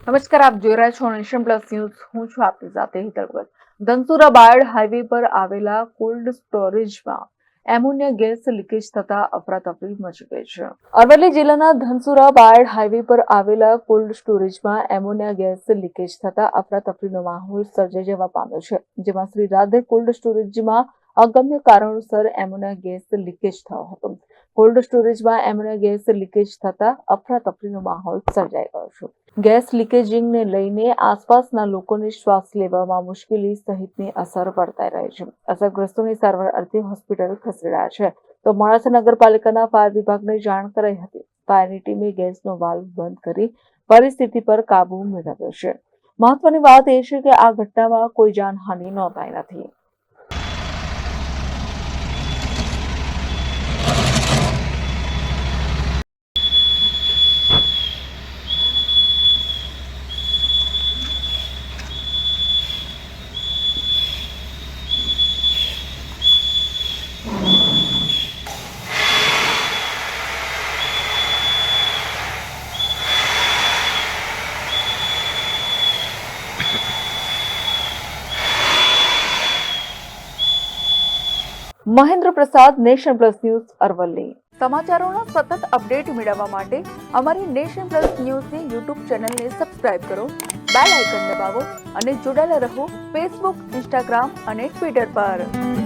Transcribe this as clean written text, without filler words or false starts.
નમસ્કાર, આપ જોઈ રહ્યા છો નેશન પ્લસ ન્યૂઝ. હું છું આપની સાથે હિતલ ભગત. ધનસુરા બાયડ હાઈવે પર આવેલા કોલ્ડ સ્ટોરેજમાં એમોનિયા ગેસ લીકેજ થતા અફરાતફરી મચી ગઈ છે. અરવલ્લી જિલ્લાના ધનસુરા બાયડ હાઈવે પર આવેલા કોલ્ડ સ્ટોરેજમાં એમોનિયા ગેસ લીકેજ થતા અફરાતફરીનો માહોલ સર્જાઈ જવા પામ્યો છે. જેમાં શ્રી રાધે કોલ્ડ સ્ટોરેજમાં અગમ્ય કારણોસર એમોનિયા ગેસ લીકેજ થયો હતો. કોલ્ડ સ્ટોરેજમાં એમોનિયા ગેસ લીકેજ થતા અફરાતફરીનો માહોલ સર્જાઈ ગયો છે. ગેસ લીકેજિંગને લઈને આસપાસના લોકોને શ્વાસ લેવામાં મુશ્કેલી સહિતની અસર વર્તાઈ રહી છે. અસરગ્રસ્તોની સારવાર અર્થે હોસ્પિટલ ખસેડાયા છે. તો મોડાસા નગરપાલિકાના ફાયર વિભાગને જાણ કરાઈ હતી. ફાયરની ટીમે ગેસનો વાલ્વ બંધ કરી પરિસ્થિતિ પર કાબુ મેળવ્યો છે. મહત્વની વાત એ છે કે આ ઘટનામાં કોઈ જાનહાનિ નોંધાઈ નથી. મહેન્દ્ર પ્રસાદ, નેશન પ્લસ ન્યૂઝ, અરવલ્લી. સમાચારોના સતત અપડેટ મેળવવા માટે અમારી નેશન પ્લસ ન્યૂઝની યુટ્યુબ ચેનલને સબસ્ક્રાઇબ કરો, બેલ આઇકન દબાવો અને જોડાયેલા રહો ફેસબુક, ઇન્સ્ટાગ્રામ અને ટ્વિટર પર.